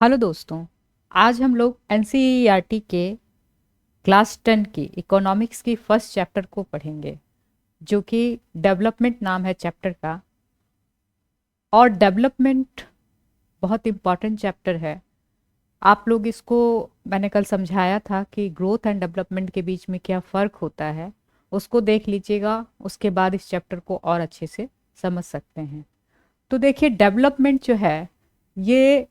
Hello दोस्तों। आज हम लोग एनसीईआरटी के क्लास 10 की इकोनॉमिक्स की फर्स्ट चैप्टर को पढ़ेंगे, जो कि डेवलपमेंट नाम है चैप्टर का। और डेवलपमेंट बहुत इम्पॉर्टेंट चैप्टर है। आप लोग इसको, मैंने कल समझाया था कि ग्रोथ एंड डेवलपमेंट के बीच में क्या फ़र्क होता है, उसको देख लीजिएगा। उसके बाद इस चैप्टर को और अच्छे से समझ सकते हैं। तो देखिए, डेवलपमेंट जो है ये,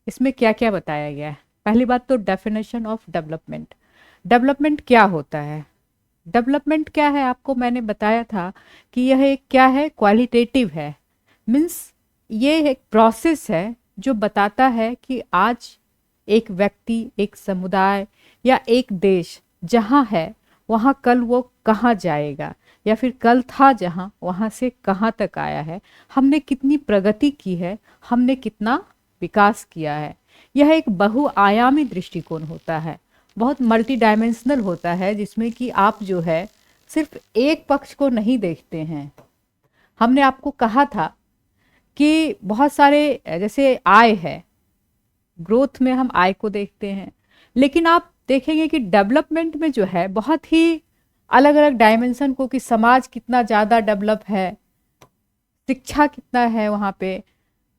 इसमें क्या क्या बताया गया है। पहली बात तो डेफिनेशन ऑफ डेवलपमेंट। डेवलपमेंट क्या होता है? डेवलपमेंट क्या है, आपको मैंने बताया था कि यह एक क्या है, क्वालिटेटिव है। मीन्स ये एक प्रोसेस है जो बताता है कि आज एक व्यक्ति, एक समुदाय या एक देश जहाँ है वहाँ कल वो कहाँ जाएगा, या फिर कल था जहाँ वहाँ से कहाँ तक आया है, हमने कितनी प्रगति की है, हमने कितना विकास किया है। यह एक बहुआयामी दृष्टिकोण होता है, बहुत मल्टी डायमेंशनल होता है, जिसमें कि आप जो है सिर्फ एक पक्ष को नहीं देखते हैं। हमने आपको कहा था कि बहुत सारे, जैसे आय है, ग्रोथ में हम आय को देखते हैं, लेकिन आप देखेंगे कि डेवलपमेंट में जो है बहुत ही अलग अलग डायमेंशन को, कि समाज कितना ज़्यादा डेवलप है, शिक्षा कितना है वहाँ पे,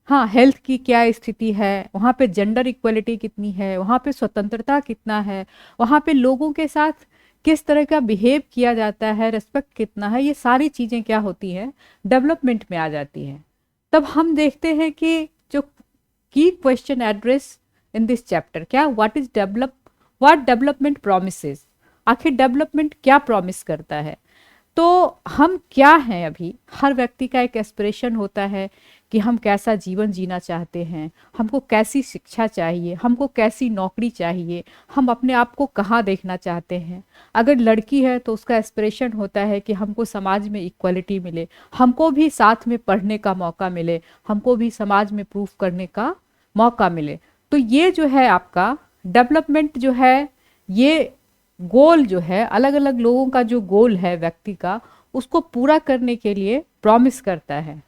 हाँ, हेल्थ की क्या स्थिति है वहाँ पे, जेंडर इक्वलिटी कितनी है वहाँ पे, स्वतंत्रता कितना है वहाँ पे, लोगों के साथ किस तरह का बिहेव किया जाता है, रेस्पेक्ट कितना है, ये सारी चीज़ें क्या होती हैं, डेवलपमेंट में आ जाती हैं। तब हम देखते हैं कि जो की question address in this chapter, क्या, what is develop, what development promises, आखिर डेवलपमेंट क्या प्रॉमिस करता है। तो हम क्या हैं, अभी हर व्यक्ति का एक एस्पिरेशन होता है कि हम कैसा जीवन जीना चाहते हैं, हमको कैसी शिक्षा चाहिए, हमको कैसी नौकरी चाहिए, हम अपने आप को कहाँ देखना चाहते हैं। अगर लड़की है तो उसका एस्पिरेशन होता है कि हमको समाज में इक्वलिटी मिले, हमको भी साथ में पढ़ने का मौका मिले, हमको भी समाज में प्रूफ करने का मौका मिले। तो ये जो है आपका डेवलपमेंट जो है, ये गोल जो है, अलग अलग लोगों का जो गोल है व्यक्ति का, उसको पूरा करने के लिए प्रॉमिस करता है।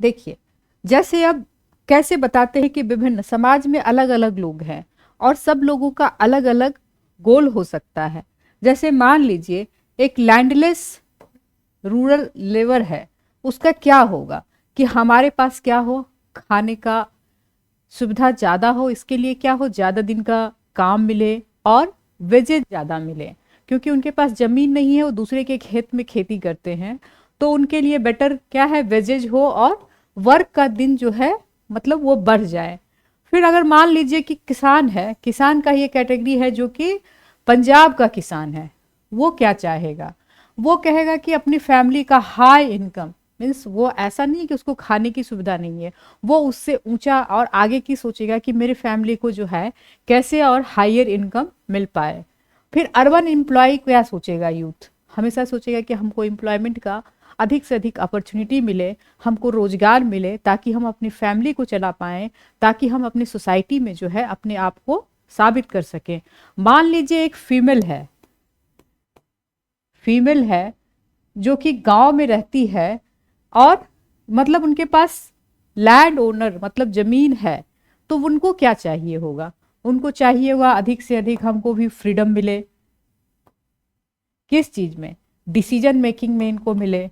देखिए, जैसे अब कैसे बताते हैं कि विभिन्न समाज में अलग अलग लोग हैं और सब लोगों का अलग अलग गोल हो सकता है। जैसे मान लीजिए एक लैंडलेस रूरल लेबर है, उसका क्या होगा कि हमारे पास क्या हो, खाने का सुविधा ज़्यादा हो, इसके लिए क्या हो, ज़्यादा दिन का काम मिले और वेजेज ज़्यादा मिले। क्योंकि उनके पास ज़मीन नहीं है, वो दूसरे के खेत में खेती करते हैं, तो उनके लिए बेटर क्या है, वेजेज हो और वर्क का दिन जो है मतलब वो बढ़ जाए। फिर अगर मान लीजिए कि किसान है, किसान का ये कैटेगरी है जो कि पंजाब का किसान है, वो क्या चाहेगा, वो कहेगा कि अपनी फैमिली का हाई इनकम, मीन्स वो ऐसा नहीं है कि उसको खाने की सुविधा नहीं है, वो उससे ऊंचा और आगे की सोचेगा कि मेरे फैमिली को जो है कैसे और हायर इनकम मिल पाए। फिर अर्बन एम्प्लॉय क्या सोचेगा, यूथ हमेशा सोचेगा कि हमको एम्प्लॉयमेंट का अधिक से अधिक अपॉर्चुनिटी मिले, हमको रोजगार मिले, ताकि हम अपनी फैमिली को चला पाएं, ताकि हम अपनी सोसाइटी में जो है अपने आप को साबित कर सकें। मान लीजिए एक फीमेल है, फीमेल है जो कि गांव में रहती है और मतलब उनके पास लैंड ओनर मतलब जमीन है, तो उनको क्या चाहिए होगा, उनको चाहिए होगा अधिक से अधिक हमको भी फ्रीडम मिले, किस चीज में, डिसीजन मेकिंग में इनको मिले।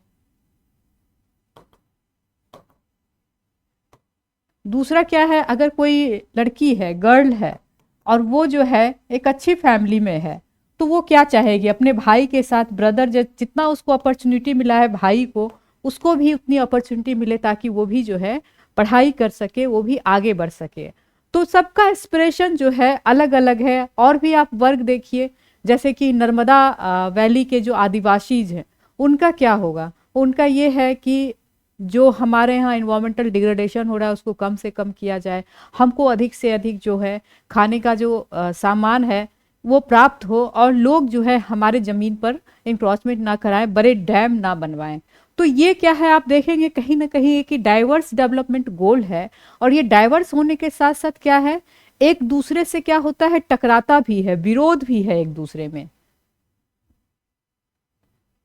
दूसरा क्या है, अगर कोई लड़की है, गर्ल है, और वो जो है एक अच्छी फैमिली में है, तो वो क्या चाहेगी, अपने भाई के साथ, ब्रदर जितना उसको अपॉर्चुनिटी मिला है भाई को, उसको भी उतनी अपॉर्चुनिटी मिले, ताकि वो भी जो है पढ़ाई कर सके, वो भी आगे बढ़ सके। तो सबका एस्पिरेशन जो है अलग अलग है। और भी आप वर्ग देखिए, जैसे कि नर्मदा वैली के जो आदिवासीज हैं, उनका क्या होगा, उनका ये है कि जो हमारे यहाँ इन्वायरमेंटल डिग्रेडेशन हो रहा है उसको कम से कम किया जाए, हमको अधिक से अधिक जो है खाने का जो सामान है वो प्राप्त हो, और लोग जो है हमारे ज़मीन पर इंक्रोचमेंट ना कराएं, बड़े डैम ना बनवाएं। तो ये क्या है, आप देखेंगे कहीं ना कहीं कि डाइवर्स डेवलपमेंट गोल है। और ये डाइवर्स होने के साथ साथ क्या है, एक दूसरे से क्या होता है, टकराता भी है, विरोध भी है एक दूसरे में।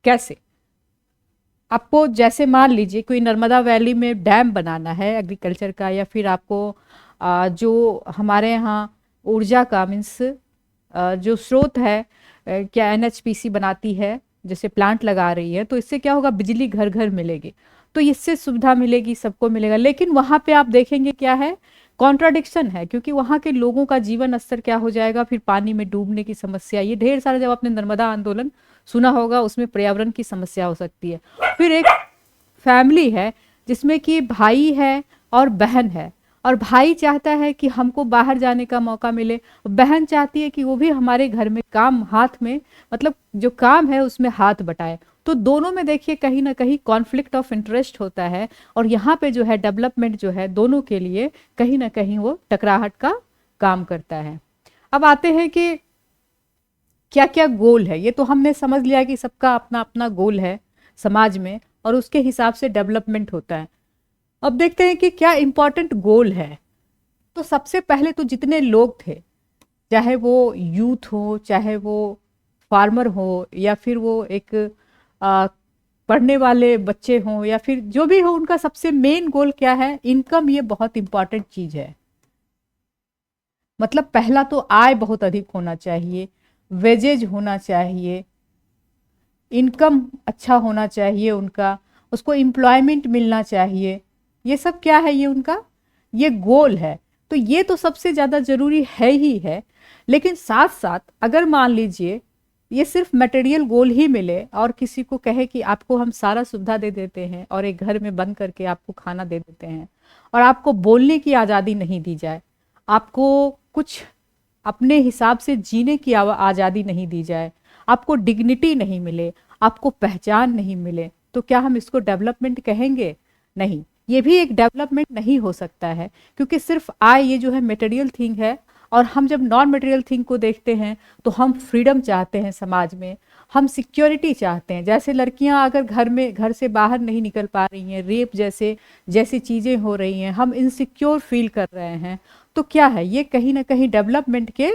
कैसे, आपको जैसे मान लीजिए कोई नर्मदा वैली में डैम बनाना है एग्रीकल्चर का, या फिर आपको जो हमारे यहाँ ऊर्जा का मीन्स जो स्रोत है, क्या एनएचपीसी बनाती है, जैसे प्लांट लगा रही है, तो इससे क्या होगा, बिजली घर घर मिलेगी, तो इससे सुविधा मिलेगी, सबको मिलेगा। लेकिन वहाँ पे आप देखेंगे क्या है, कॉन्ट्राडिक्शन है, क्योंकि वहाँ के लोगों का जीवन स्तर क्या हो जाएगा, फिर पानी में डूबने की समस्या, ये ढेर सारा, जब आपने नर्मदा आंदोलन सुना होगा उसमें पर्यावरण की समस्या हो सकती है। फिर एक फैमिली है जिसमें कि भाई है और बहन है, और भाई चाहता है कि हमको बाहर जाने का मौका मिले, बहन चाहती है कि वो भी हमारे घर में काम हाथ में, मतलब जो काम है उसमें हाथ बटाए। तो दोनों में देखिए कहीं ना कहीं कॉन्फ्लिक्ट ऑफ इंटरेस्ट होता है, और यहाँ पे जो है डेवलपमेंट जो है दोनों के लिए कहीं ना कहीं वो टकराहट का काम करता है। अब आते हैं कि क्या क्या गोल है, ये तो हमने समझ लिया कि सबका अपना अपना गोल है समाज में, और उसके हिसाब से डेवलपमेंट होता है। अब देखते हैं कि क्या इंपॉर्टेंट गोल है। तो सबसे पहले तो जितने लोग थे, चाहे वो यूथ हो, चाहे वो फार्मर हो, या फिर वो एक आ, पढ़ने वाले बच्चे हों, या फिर जो भी हो, उनका सबसे मेन गोल क्या है, इनकम। ये बहुत इंपॉर्टेंट चीज है। मतलब पहला तो आय बहुत अधिक होना चाहिए, वेजेज होना चाहिए, इनकम अच्छा होना चाहिए उनका, उसको एम्प्लॉयमेंट मिलना चाहिए। ये सब क्या है, ये उनका ये गोल है। तो ये तो सबसे ज़्यादा ज़रूरी है ही है। लेकिन साथ साथ अगर मान लीजिए ये सिर्फ मटेरियल गोल ही मिले, और किसी को कहे कि आपको हम सारा सुविधा दे देते हैं और एक घर में बंद करके आपको खाना दे देते हैं, और आपको बोलने की आज़ादी नहीं दी जाए, आपको कुछ अपने हिसाब से जीने की आज़ादी नहीं दी जाए, आपको डिग्निटी नहीं मिले, आपको पहचान नहीं मिले, तो क्या हम इसको डेवलपमेंट कहेंगे? नहीं, ये भी एक डेवलपमेंट नहीं हो सकता है, क्योंकि सिर्फ आय ये जो है मटेरियल थिंग है। और हम जब नॉन मटेरियल थिंग को देखते हैं तो हम फ्रीडम चाहते हैं समाज में, हम सिक्योरिटी चाहते हैं। जैसे लड़कियां अगर घर से बाहर नहीं निकल पा रही हैं, रेप जैसे जैसी चीज़ें हो रही हैं, हम इनसिक्योर फील कर रहे हैं, तो क्या है, ये कहीं ना कहीं डेवलपमेंट के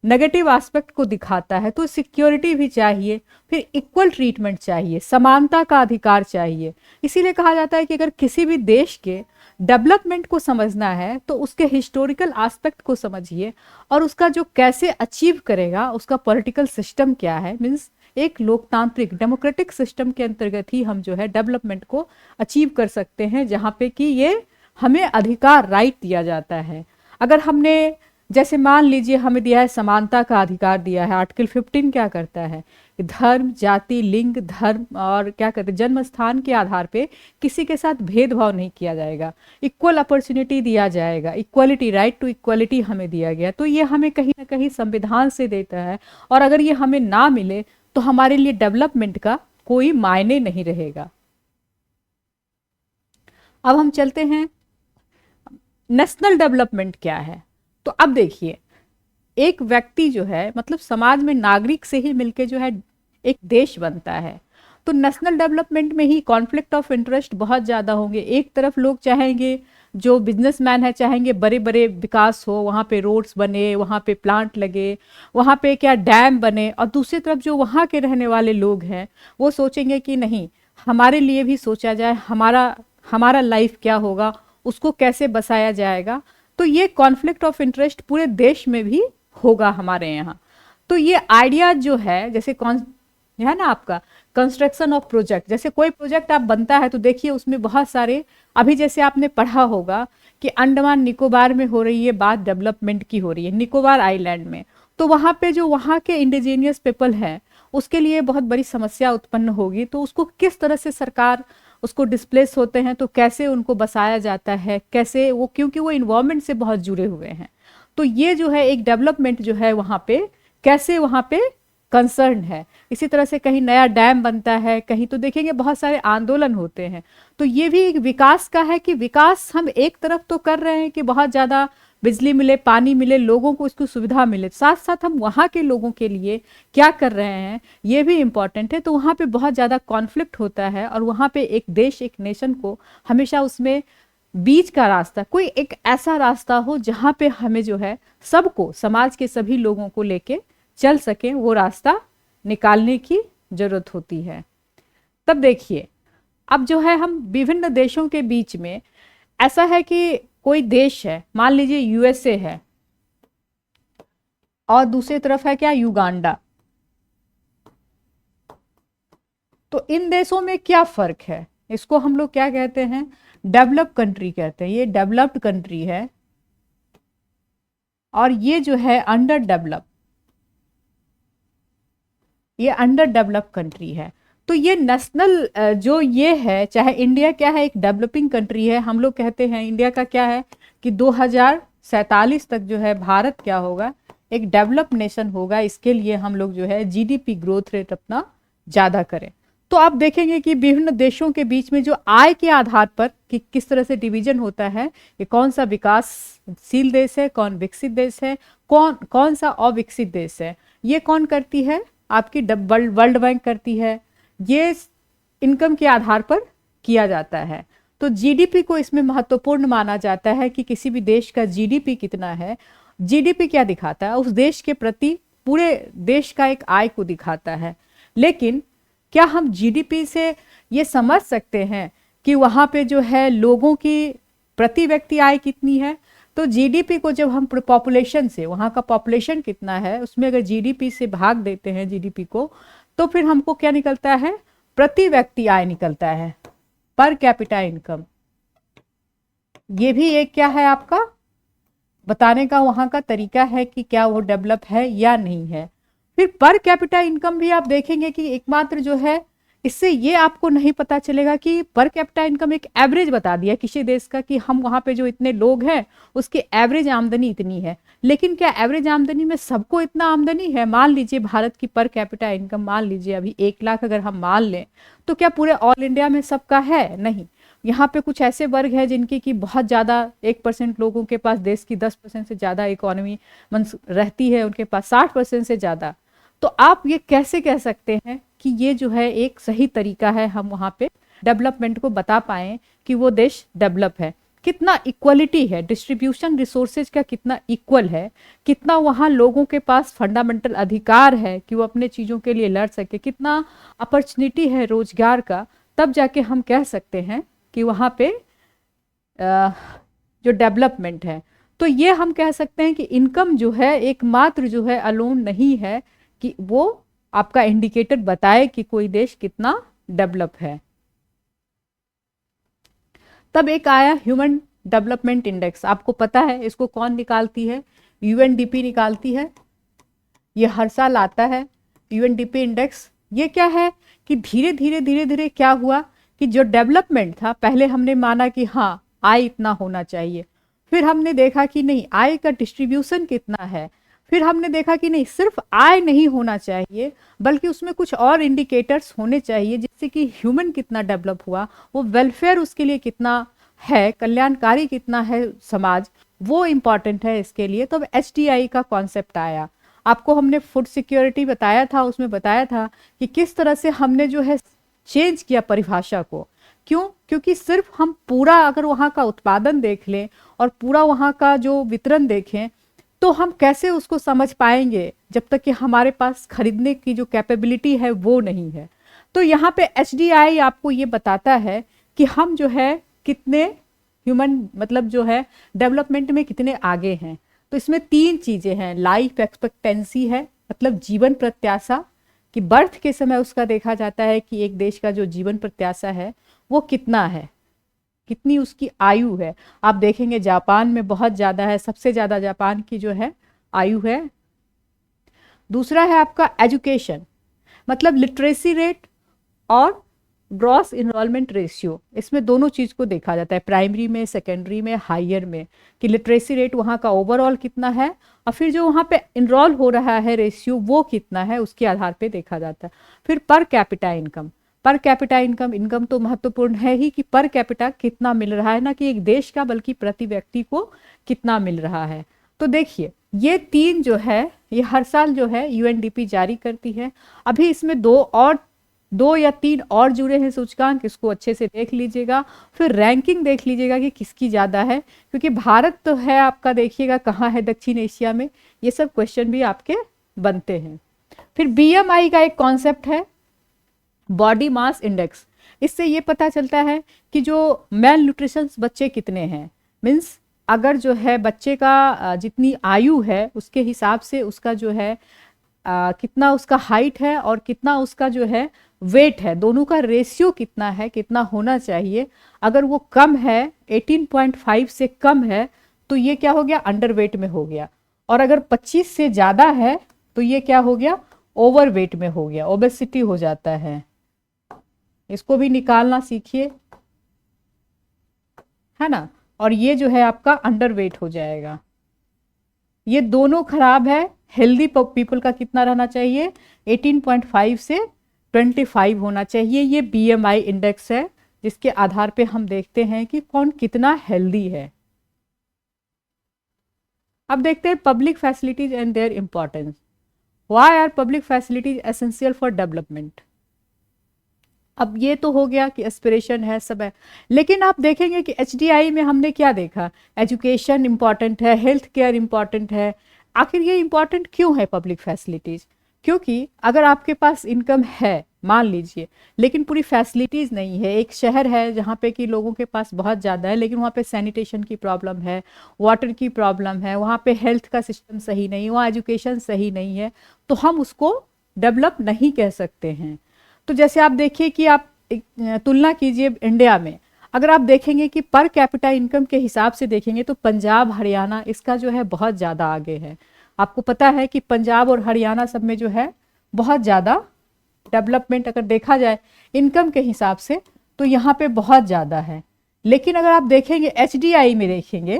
नेगेटिव एस्पेक्ट को दिखाता है। तो सिक्योरिटी भी चाहिए, फिर इक्वल ट्रीटमेंट चाहिए, समानता का अधिकार चाहिए। इसीलिए कहा जाता है कि अगर किसी भी देश के डेवलपमेंट को समझना है तो उसके हिस्टोरिकल एस्पेक्ट को समझिए, और उसका जो कैसे अचीव करेगा, उसका पॉलिटिकल सिस्टम क्या है, मीन्स एक लोकतांत्रिक डेमोक्रेटिक सिस्टम के अंतर्गत ही हम जो है डेवलपमेंट को अचीव कर सकते हैं, जहाँ पे कि ये हमें अधिकार, राइट दिया जाता है। अगर हमने, जैसे मान लीजिए हमें दिया है समानता का अधिकार दिया है, आर्टिकल 15 क्या करता है कि धर्म, जाति, लिंग, धर्म और क्या कहते हैं जन्म स्थान के आधार पे किसी के साथ भेदभाव नहीं किया जाएगा, इक्वल अपॉर्चुनिटी दिया जाएगा, इक्वलिटी, राइट टू इक्वलिटी हमें दिया गया। तो ये हमें कहीं ना कहीं संविधान से देता है, और अगर ये हमें ना मिले तो हमारे लिए डेवलपमेंट का कोई मायने नहीं रहेगा। अब हम चलते हैं नेशनल डेवलपमेंट क्या है। तो अब देखिए, एक व्यक्ति जो है, मतलब समाज में नागरिक से ही मिलके जो है एक देश बनता है। तो नेशनल डेवलपमेंट में ही कॉन्फ्लिक्ट ऑफ इंटरेस्ट बहुत ज़्यादा होंगे। एक तरफ लोग चाहेंगे, जो बिजनेसमैन है चाहेंगे बड़े बड़े विकास हो, वहाँ पे रोड्स बने, वहाँ पे प्लांट लगे, वहाँ पे क्या डैम बने, और दूसरी तरफ जो वहाँ के रहने वाले लोग हैं वो सोचेंगे कि नहीं, हमारे लिए भी सोचा जाए, हमारा हमारा लाइफ क्या होगा, उसको कैसे बसाया जाएगा। तो ये कॉन्फ्लिक्ट ऑफ इंटरेस्ट पूरे देश में भी होगा हमारे यहाँ। तो ये आइडिया जो है, जैसे कौन है ना आपका कंस्ट्रक्शन ऑफ प्रोजेक्ट, जैसे कोई प्रोजेक्ट आप बनता है तो देखिए उसमें बहुत सारे, अभी जैसे आपने पढ़ा होगा कि अंडमान निकोबार में हो रही है बात, डेवलपमेंट की हो रही है निकोबार आइलैंड में। तो वहाँ पे जो वहाँ के इंडिजीनियस पीपल हैं उसके लिए बहुत बड़ी समस्या उत्पन्न होगी। तो उसको किस तरह से सरकार, उसको डिस्प्लेस होते हैं तो कैसे उनको बसाया जाता है, कैसे वो, क्योंकि वो इन्वायरमेंट से बहुत जुड़े हुए हैं। तो ये जो है एक डेवलपमेंट जो है वहाँ पे कैसे वहाँ पे कंसर्न है। इसी तरह से कहीं नया डैम बनता है, कहीं तो देखेंगे बहुत सारे आंदोलन होते हैं। तो ये भी एक विकास का है कि विकास हम एक तरफ तो कर रहे हैं कि बहुत ज़्यादा बिजली मिले, पानी मिले, लोगों को इसकी सुविधा मिले, साथ साथ हम वहाँ के लोगों के लिए क्या कर रहे हैं ये भी इम्पॉर्टेंट है। तो वहाँ पे बहुत ज़्यादा कॉन्फ्लिक्ट होता है, और वहाँ पे एक देश, एक नेशन को हमेशा उसमें बीच का रास्ता, कोई एक ऐसा रास्ता हो जहाँ पे हमें जो है सबको, समाज के सभी लोगों को लेके चल सके, वो रास्ता निकालने की जरूरत होती है। तब देखिए अब जो है हम विभिन्न देशों के बीच में, ऐसा है कि कोई देश है, मान लीजिए यूएसए है और दूसरी तरफ है क्या, युगांडा। तो इन देशों में क्या फर्क है, इसको हम लोग क्या कहते हैं, डेवलप कंट्री कहते हैं। ये डेवलप्ड कंट्री है और ये जो है अंडर डेवलप, ये अंडर डेवलप कंट्री है। तो ये नेशनल जो ये है, चाहे इंडिया क्या है, एक डेवलपिंग कंट्री है। हम लोग कहते हैं इंडिया का क्या है कि 2047 तक जो है भारत क्या होगा, एक डेवलप नेशन होगा। इसके लिए हम लोग जो है जीडीपी ग्रोथ रेट अपना ज़्यादा करें। तो आप देखेंगे कि विभिन्न देशों के बीच में जो आय के आधार पर कि किस तरह से डिवीजन होता है, कि कौन सा विकासशील देश है, कौन विकसित देश है, कौन सा अविकसित देश है, ये कौन करती है, आपकी वर्ल्ड बैंक करती है। ये इनकम के आधार पर किया जाता है। तो जीडीपी को इसमें महत्वपूर्ण माना जाता है कि किसी भी देश का जीडीपी कितना है। जीडीपी क्या दिखाता है, उस देश के प्रति पूरे देश का एक आय को दिखाता है। लेकिन क्या हम जीडीपी से ये समझ सकते हैं कि वहाँ पे जो है लोगों की प्रति व्यक्ति आय कितनी है? तो जीडीपी को जब हम पॉपुलेशन से, वहाँ का पॉपुलेशन कितना है, उसमें अगर जीडीपी से भाग देते हैं जीडीपी को, तो फिर हमको क्या निकलता है, प्रति व्यक्ति आय निकलता है, पर कैपिटा इनकम। ये भी एक क्या है आपका बताने का वहाँ का तरीका है कि क्या वो डेवलप है या नहीं है। फिर पर कैपिटा इनकम भी आप देखेंगे कि एकमात्र जो है, इससे ये आपको नहीं पता चलेगा कि पर कैपिटा इनकम एक एवरेज बता दिया किसी देश का कि हम वहाँ पे जो इतने लोग हैं उसकी एवरेज आमदनी इतनी है। लेकिन क्या एवरेज आमदनी में सबको इतना आमदनी है? मान लीजिए भारत की पर कैपिटा इनकम मान लीजिए अभी 1 लाख अगर हम मान लें, तो क्या पूरे ऑल इंडिया में सबका है? नहीं। यहाँ पे कुछ ऐसे वर्ग है जिनकी कि बहुत ज़्यादा 1% लोगों के पास देश की 10% से ज़्यादा इकोनॉमी रहती है, उनके पास 60% से ज़्यादा। तो आप ये कैसे कह सकते हैं कि ये जो है एक सही तरीका है हम वहाँ पे डेवलपमेंट को बता पाएं कि वो देश डेवलप है? कितना इक्वलिटी है, डिस्ट्रीब्यूशन रिसोर्सेज का कितना इक्वल है, कितना वहाँ लोगों के पास फंडामेंटल अधिकार है कि वो अपने चीज़ों के लिए लड़ सके, कितना अपॉर्चुनिटी है रोजगार का, तब जाके हम कह सकते हैं कि वहाँ पे जो डेवलपमेंट है। तो ये हम कह सकते हैं कि इनकम जो है एकमात्र जो है अलोन नहीं है कि वो आपका इंडिकेटर बताए कि कोई देश कितना डेवलप है। तब एक आया ह्यूमन डेवलपमेंट इंडेक्स। आपको पता है इसको कौन निकालती है? यूएनडीपी निकालती है। ये हर साल आता है यूएनडीपी इंडेक्स। ये क्या है कि धीरे धीरे क्या हुआ कि जो डेवलपमेंट था, पहले हमने माना कि हाँ आय इतना होना चाहिए, फिर हमने देखा कि नहीं आय का डिस्ट्रीब्यूशन कितना है, फिर हमने देखा कि नहीं सिर्फ आय नहीं होना चाहिए बल्कि उसमें कुछ और इंडिकेटर्स होने चाहिए, जिससे कि ह्यूमन कितना डेवलप हुआ, वो वेलफेयर उसके लिए कितना है, कल्याणकारी कितना है समाज, वो इम्पॉर्टेंट है इसके लिए। तो अब एचडीआई का कॉन्सेप्ट आया। आपको हमने फूड सिक्योरिटी बताया था, उसमें बताया था कि किस तरह से हमने जो है चेंज किया परिभाषा को। क्यों? क्योंकि सिर्फ हम पूरा अगर वहाँ का उत्पादन देख लें और पूरा वहाँ का जो वितरण देखें तो हम कैसे उसको समझ पाएंगे जब तक कि हमारे पास खरीदने की जो कैपेबिलिटी है वो नहीं है। तो यहाँ पे एचडीआई आपको ये बताता है कि हम जो है कितने ह्यूमन मतलब जो है डेवलपमेंट में कितने आगे हैं। तो इसमें 3 चीज़ें हैं। लाइफ एक्सपेक्टेंसी है, मतलब जीवन प्रत्याशा, कि बर्थ के समय उसका देखा जाता है कि एक देश का जो जीवन प्रत्याशा है वो कितना है, कितनी उसकी आयु है। आप देखेंगे जापान में बहुत ज़्यादा है, सबसे ज़्यादा जापान की जो है आयु है। दूसरा है आपका एजुकेशन, मतलब लिटरेसी रेट और ग्रॉस इनरोलमेंट रेशियो। इसमें दोनों चीज़ को देखा जाता है, प्राइमरी में, सेकेंडरी में, हायर में, कि लिटरेसी रेट वहाँ का ओवरऑल कितना है और फिर जो वहाँ पे इनरोल हो रहा है रेशियो वो कितना है, उसके आधार पे देखा जाता है। फिर per capita income, per capita income तो महत्वपूर्ण है ही कि पर कैपिटा कितना मिल रहा है, ना कि एक देश का बल्कि प्रति व्यक्ति को कितना मिल रहा है। तो देखिए ये 3 जो है ये हर साल जो है यूएनडीपी जारी करती है। अभी इसमें 2 या 3 और जुड़े हैं सूचकांक, इसको अच्छे से देख लीजिएगा। फिर रैंकिंग देख लीजिएगा कि किसकी ज़्यादा है, क्योंकि भारत तो है आपका, देखिएगा कहाँ है दक्षिण एशिया में, ये सब क्वेश्चन भी आपके बनते हैं। फिर बीएमआई का एक कॉन्सेप्ट है बॉडी मास इंडेक्स। इससे ये पता चलता है कि जो मेल न्यूट्रिशन बच्चे कितने हैं, मीन्स अगर जो है बच्चे का जितनी आयु है उसके हिसाब से उसका जो है कितना उसका हाइट है और कितना उसका जो है वेट है, दोनों का रेशियो कितना है, कितना होना चाहिए। अगर वो कम है 18.5 से कम है तो ये क्या हो गया, अंडर वेट में हो गया। और अगर 25 से ज़्यादा है तो ये क्या हो गया, ओवर वेट में हो गया, ओबेसिटी हो जाता है। इसको भी निकालना सीखिए, है ना। और ये जो है आपका अंडर वेट हो जाएगा। ये दोनों खराब है। हेल्दी पीपल का कितना रहना चाहिए, 18.5 से 25 होना चाहिए। ये बीएमआई इंडेक्स है जिसके आधार पे हम देखते हैं कि कौन कितना हेल्दी है। अब देखते हैं public facilities and their importance. Why are public facilities essential for development. अब ये तो हो गया कि एस्पिरेशन है, सब है, लेकिन आप देखेंगे कि एचडीआई में हमने क्या देखा, एजुकेशन इंपॉर्टेंट है, हेल्थ केयर इंपॉर्टेंट है। आखिर ये इंपॉर्टेंट क्यों है पब्लिक फैसिलिटीज, क्योंकि अगर आपके पास इनकम है मान लीजिए लेकिन पूरी फैसिलिटीज़ नहीं है, एक शहर है जहाँ पे कि लोगों के पास बहुत ज़्यादा है लेकिन वहाँ पे सैनिटेशन की प्रॉब्लम है, वाटर की प्रॉब्लम है, वहाँ पे हेल्थ का सिस्टम सही नहीं, वहाँ एजुकेशन सही नहीं है, तो हम उसको डेवलप नहीं कह सकते हैं। तो जैसे आप देखिए कि आप तुलना कीजिए इंडिया में, अगर आप देखेंगे कि पर कैपिटा इनकम के हिसाब से देखेंगे तो पंजाब हरियाणा इसका जो है बहुत ज़्यादा आगे है। आपको पता है कि पंजाब और हरियाणा सब में जो है बहुत ज़्यादा डेवलपमेंट अगर देखा जाए इनकम के हिसाब से तो यहाँ पे बहुत ज़्यादा है। लेकिन अगर आप देखेंगे एचडीआई में देखेंगे,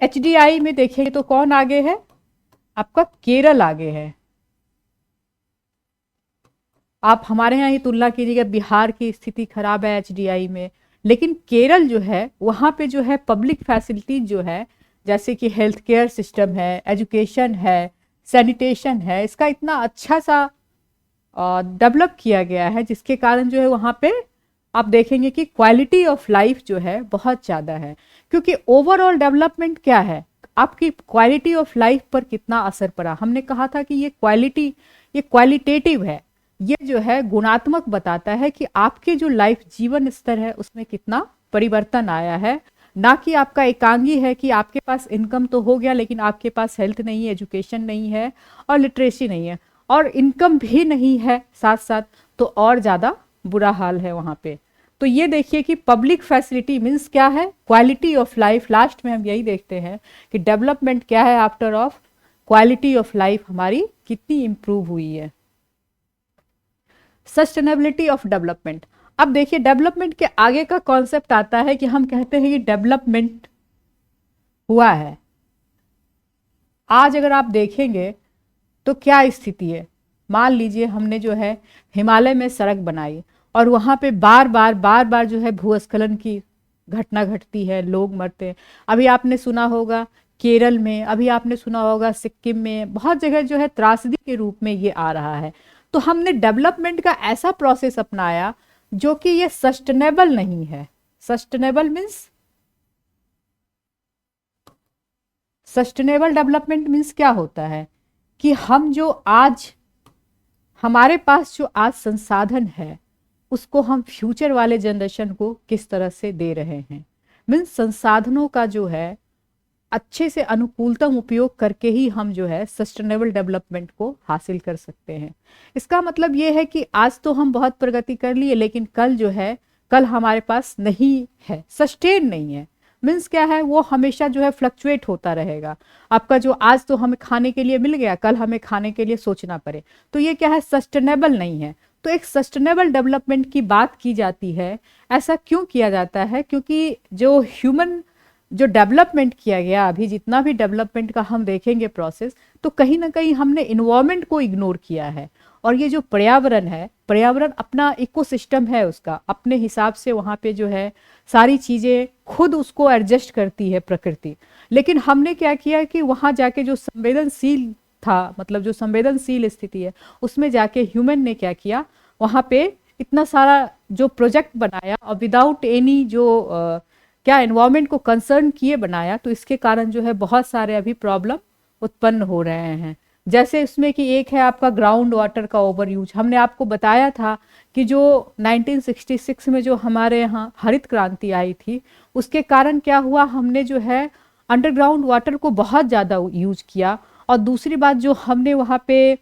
एचडीआई में देखेंगे तो कौन आगे है, आपका केरल आगे है। आप हमारे यहाँ ही तुलना कीजिएगा, बिहार की स्थिति खराब है एचडीआई में, लेकिन केरल जो है वहाँ पे जो है पब्लिक फैसिलिटीज जो है जैसे कि हेल्थ केयर सिस्टम है, एजुकेशन है, सैनिटेशन है, इसका इतना अच्छा सा डेवलप किया गया है जिसके कारण जो है वहाँ पे आप देखेंगे कि क्वालिटी ऑफ लाइफ जो है बहुत ज़्यादा है। क्योंकि ओवरऑल डेवलपमेंट क्या है, आपकी क्वालिटी ऑफ लाइफ पर कितना असर पड़ा। हमने कहा था कि ये क्वालिटी, ये क्वालिटेटिव है, ये जो है गुणात्मक बताता है कि आपके जो लाइफ जीवन स्तर है उसमें कितना परिवर्तन आया है, ना कि आपका एकांगी है कि आपके पास इनकम तो हो गया लेकिन आपके पास हेल्थ नहीं है, एजुकेशन नहीं है और लिटरेसी नहीं है और इनकम भी नहीं है साथ साथ, तो और ज़्यादा बुरा हाल है वहाँ पे। तो ये देखिए कि पब्लिक फैसिलिटी मीन्स क्या है, क्वालिटी ऑफ लाइफ। लास्ट में हम यही देखते हैं कि डेवलपमेंट क्या है, after of quality of life हमारी कितनी इंप्रूव हुई है। Sustainability of development. अब देखिए डेवलपमेंट के आगे का कॉन्सेप्ट आता है कि हम कहते हैं कि डेवलपमेंट हुआ है। आज अगर आप देखेंगे तो क्या स्थिति है, मान लीजिए हमने जो है हिमालय में सड़क बनाई और वहाँ पे बार बार जो है भूस्खलन की घटना घटती है, लोग मरते हैं। अभी आपने सुना होगा केरल में, अभी आपने सुना होगा सिक्किम में, बहुत जगह जो है त्रासदी के रूप में ये आ रहा है। तो हमने डेवलपमेंट का ऐसा प्रोसेस अपनाया जो कि ये सस्टेनेबल नहीं है। Sustainable means, sustainable development means क्या होता है कि हम जो आज हमारे पास जो आज संसाधन है उसको हम फ्यूचर वाले जनरेशन को किस तरह से दे रहे हैं। मीन्स संसाधनों का जो है अच्छे से अनुकूलतम उपयोग करके ही हम जो है सस्टेनेबल डेवलपमेंट को हासिल कर सकते हैं। इसका मतलब ये है कि आज तो हम बहुत प्रगति कर लिए लेकिन कल जो है, कल हमारे पास नहीं है, सस्टेन नहीं है। मीन्स क्या है, वो हमेशा जो है फ्लक्चुएट होता रहेगा। आपका जो आज तो हमें खाने के लिए मिल गया, कल हमें खाने के लिए सोचना पड़े, तो ये क्या है, सस्टेनेबल नहीं है। तो एक सस्टेनेबल डेवलपमेंट की बात की जाती है। ऐसा क्यों किया जाता है, क्योंकि जो ह्यूमन जो डेवलपमेंट किया गया, अभी जितना भी डेवलपमेंट का हम देखेंगे प्रोसेस, तो कहीं ना कहीं हमने इन्वायरमेंट को इग्नोर किया है। और ये जो पर्यावरण है, पर्यावरण अपना इकोसिस्टम है, उसका अपने हिसाब से वहाँ पे जो है सारी चीज़ें खुद उसको एडजस्ट करती है प्रकृति। लेकिन हमने क्या किया कि वहाँ जाके जो संवेदनशील था, मतलब जो संवेदनशील स्थिति है, उसमें जाके ह्यूमन ने क्या किया, वहाँ पे इतना सारा जो प्रोजेक्ट बनाया और विदाउट एनी जो क्या एनवायरनमेंट को कंसर्न किए बनाया। तो इसके कारण जो है बहुत सारे अभी प्रॉब्लम उत्पन्न हो रहे हैं। जैसे इसमें कि एक है आपका ग्राउंड वाटर का ओवर यूज। हमने आपको बताया था कि जो 1966 में जो हमारे यहाँ हरित क्रांति आई थी, उसके कारण क्या हुआ, हमने जो है अंडरग्राउंड वाटर को बहुत ज़्यादा यूज किया। और दूसरी बात, जो हमने वहाँ पे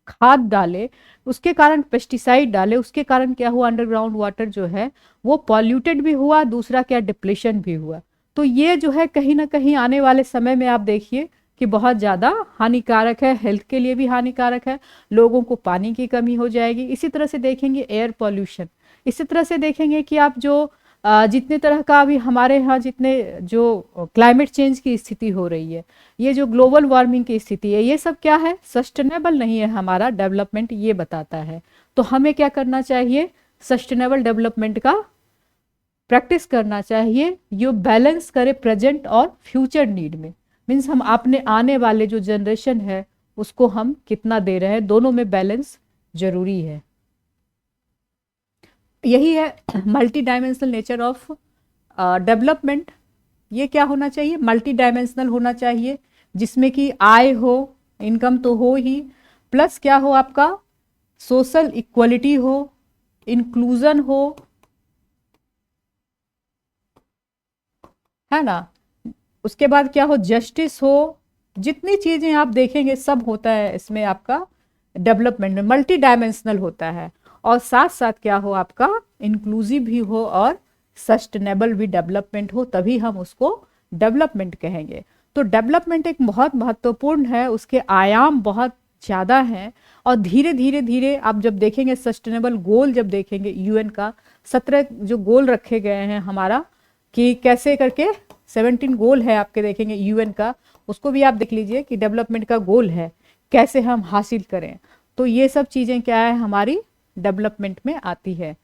खाद डाले, उसके कारण पेस्टिसाइड डाले, उसके कारण क्या हुआ, अंडरग्राउंड वाटर जो है वो पॉल्यूटेड भी हुआ, दूसरा क्या डिप्लेशन भी हुआ। तो ये जो है कहीं ना कहीं आने वाले समय में आप देखिए कि बहुत ज़्यादा हानिकारक है, हेल्थ के लिए भी हानिकारक है, लोगों को पानी की कमी हो जाएगी। इसी तरह से देखेंगे एयर पॉल्यूशन, इसी तरह से देखेंगे कि आप जो जितने तरह का अभी हमारे यहाँ जितने जो क्लाइमेट चेंज की स्थिति हो रही है, ये जो ग्लोबल वार्मिंग की स्थिति है, ये सब क्या है, सस्टेनेबल नहीं है हमारा डेवलपमेंट, ये बताता है। तो हमें क्या करना चाहिए, सस्टेनेबल डेवलपमेंट का प्रैक्टिस करना चाहिए, जो बैलेंस करे प्रेजेंट और फ्यूचर नीड में। मीन्स हम अपने आने वाले जो जनरेशन है उसको हम कितना दे रहे हैं, दोनों में बैलेंस जरूरी है। यही है multi dimensional nature of development. ये क्या होना चाहिए, मल्टी डायमेंशनल होना चाहिए, जिसमें कि आय हो, इनकम तो हो ही, प्लस क्या हो, आपका सोशल इक्वलिटी हो, इंक्लूजन हो, है ना, उसके बाद क्या हो, जस्टिस हो। जितनी चीजें आप देखेंगे सब होता है इसमें आपका डेवलपमेंट में, मल्टी डायमेंशनल होता है। और साथ साथ क्या हो, आपका इंक्लूसिव भी हो और सस्टेनेबल भी डेवलपमेंट हो, तभी हम उसको डेवलपमेंट कहेंगे। तो डेवलपमेंट एक बहुत महत्वपूर्ण है, उसके आयाम बहुत ज़्यादा हैं। और धीरे धीरे धीरे आप जब देखेंगे सस्टेनेबल गोल, जब देखेंगे यूएन का 17 जो गोल रखे गए हैं हमारा, कि कैसे करके 17 गोल है आपके, देखेंगे यूएन का, उसको भी आप देख लीजिए कि डेवलपमेंट का गोल है, कैसे हम हासिल करें। तो ये सब चीज़ें क्या है, हमारी डेवलपमेंट में आती है।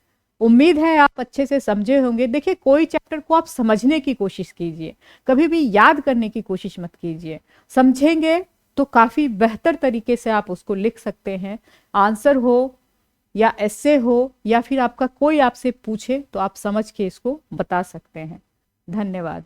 उम्मीद है आप अच्छे से समझे होंगे। देखिए, कोई चैप्टर को आप समझने की कोशिश कीजिए, कभी भी याद करने की कोशिश मत कीजिए। समझेंगे तो काफ़ी बेहतर तरीके से आप उसको लिख सकते हैं। आंसर हो या एस्से हो या फिर आपका कोई आपसे पूछे तो आप समझ के इसको बता सकते हैं। धन्यवाद।